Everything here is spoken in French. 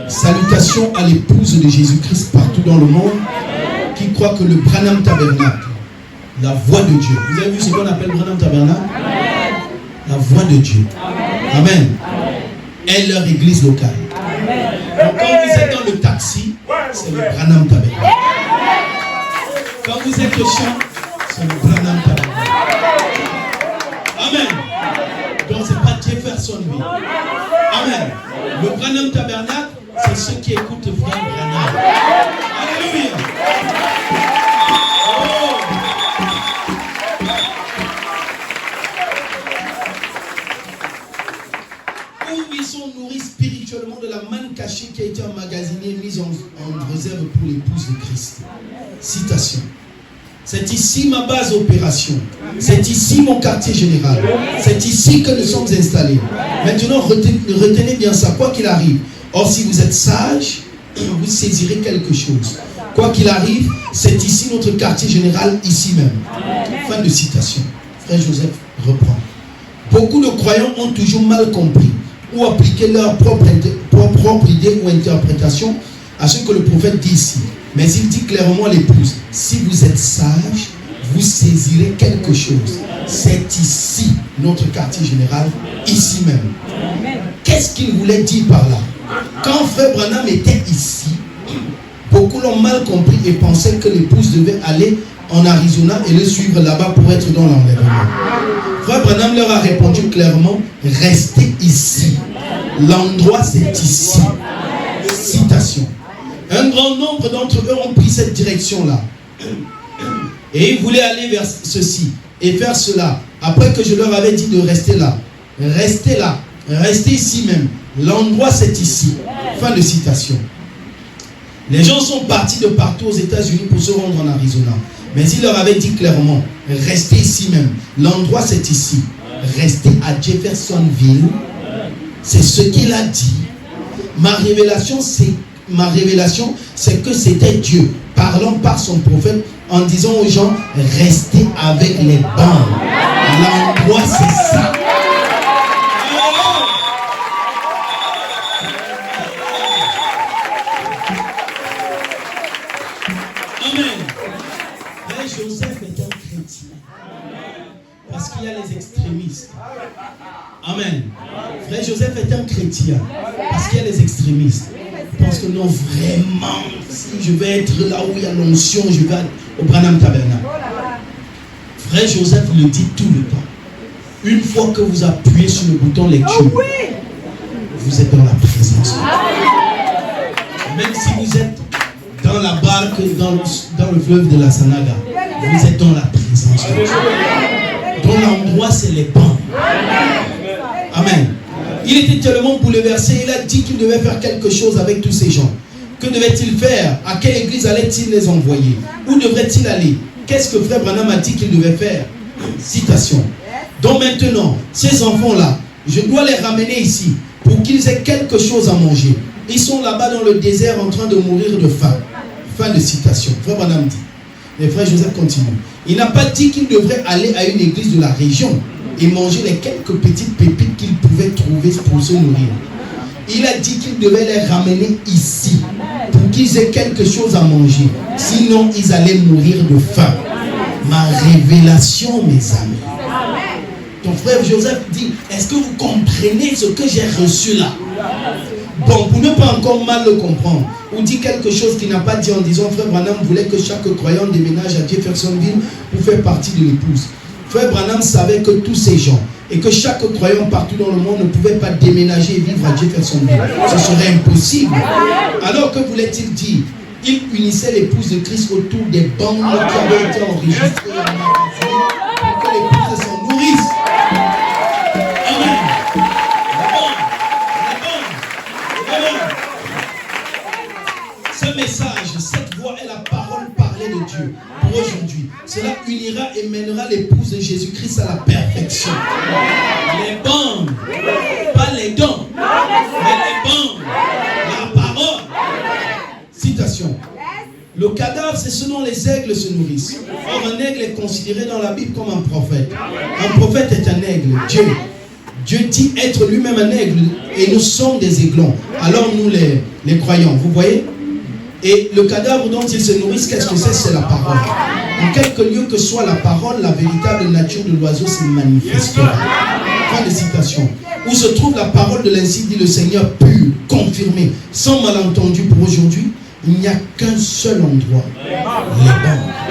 Salutations à l'épouse de Jésus-Christ partout dans le monde qui croit que le Branham Tabernacle, la voix de Dieu. Vous avez vu ce qu'on appelle Branham Tabernacle? La voix de Dieu. Amen. Est leur église locale. Donc quand vous êtes dans le taxi, c'est le Branham Tabernacle. Quand vous êtes au champ, c'est le Branham Tabernacle. Amen. Donc c'est pas Jeffersonville. Amen. Le Branham Tabernacle, c'est ceux qui écoutent Frère Branham. Alléluia. Oh. Où ils sont nourris spirituellement de la manne cachée qui a été emmagasinée et mise en réserve pour l'épouse de Christ. Citation. C'est ici ma base d'opération. C'est ici mon quartier général. C'est ici que nous sommes installés. Maintenant, retenez bien ça, quoi qu'il arrive. Or, si vous êtes sage, vous saisirez quelque chose. Quoi qu'il arrive, c'est ici notre quartier général, ici même. Fin de citation. Frère Joseph reprend. Beaucoup de croyants ont toujours mal compris ou appliqué leur propre idée ou interprétation à ce que le prophète dit ici. Mais il dit clairement à l'épouse, si vous êtes sage, vous saisirez quelque chose. C'est ici notre quartier général, ici même. Qu'est-ce qu'il voulait dire par là? Quand Frère Branham était ici, beaucoup l'ont mal compris et pensaient que l'épouse devait aller en Arizona et le suivre là-bas pour être dans l'enlèvement. Frère Branham leur a répondu clairement, restez ici. L'endroit c'est ici. Citation. Un grand nombre d'entre eux ont pris cette direction-là. Et ils voulaient aller vers ceci et faire cela. Après que je leur avais dit de rester là. Restez là. Restez ici même. L'endroit c'est ici. Fin de citation. Les gens sont partis de partout aux États-Unis pour se rendre en Arizona. Mais il leur avait dit clairement, restez ici même. L'endroit c'est ici. Restez à Jeffersonville. C'est ce qu'il a dit. Ma révélation, c'est que c'était Dieu parlant par son prophète en disant aux gens, restez avec les bandes. L'endroit, c'est ça. Amen. Frère Joseph est un chrétien. Parce qu'il y a les extrémistes. Amen. Frère Joseph est un chrétien. Parce qu'il y a les extrémistes. Parce que non, vraiment, si je vais être là où il y a l'onction, je vais au Branham Tabernacle. Frère Joseph le dit tout le temps. Une fois que vous appuyez sur le bouton lecture, vous êtes dans la présence. Même si vous êtes dans la barque, dans le fleuve de la Sanaga, vous êtes dans la présence de Dieu. Dans l'endroit, c'est les bancs. Amen. Il était tellement bouleversé, il a dit qu'il devait faire quelque chose avec tous ces gens. Que devait-il faire? À quelle église allait-il les envoyer? Où devrait-il aller? Qu'est-ce que Frère Branham a dit qu'il devait faire? Citation. Donc maintenant, ces enfants-là, je dois les ramener ici pour qu'ils aient quelque chose à manger. Ils sont là-bas dans le désert en train de mourir de faim. Fin de citation. Frère Branham dit. Et Frère Joseph continue. Il n'a pas dit qu'il devrait aller à une église de la région et manger les quelques petites pépites qu'il pouvait trouver pour se nourrir. Il a dit qu'il devait les ramener ici pour qu'ils aient quelque chose à manger. Sinon, ils allaient mourir de faim. Ma révélation, mes amis. Ton frère Joseph dit, est-ce que vous comprenez ce que j'ai reçu là? Bon, pour ne pas encore mal le comprendre, ou dit quelque chose qu'il n'a pas dit en disant, Frère Branham voulait que chaque croyant déménage à Jeffersonville pour faire partie de l'épouse. Frère Branham savait que tous ces gens, et que chaque croyant partout dans le monde ne pouvait pas déménager et vivre à Jeffersonville. Ce serait impossible. Alors que voulait-il dire? Il unissait l'épouse de Christ autour des bandes qui avaient été enregistrées en magazine pour que l'épouse s'en nourrisse. Amen. Ce message, cette voix est la parole parlée de Dieu pour aujourd'hui. Cela unira et mènera l'épouse de Jésus-Christ à la perfection. Les bandes, pas les dons, mais les bandes, la parole. Citation. Le cadavre, c'est ce dont les aigles se nourrissent. Or, un aigle est considéré dans la Bible comme un prophète. Un prophète est un aigle. Dieu dit être lui-même un aigle et nous sommes des aiglons. Alors nous les croyants, vous voyez? Et le cadavre dont ils se nourrissent, qu'est-ce que c'est? C'est la parole. En quelque lieu que soit la parole, la véritable nature de l'oiseau se manifestera. Fin de citation. Où se trouve la parole de l'ainsi dit le Seigneur, pure, confirmée, sans malentendu pour aujourd'hui, il n'y a qu'un seul endroit, les bancs.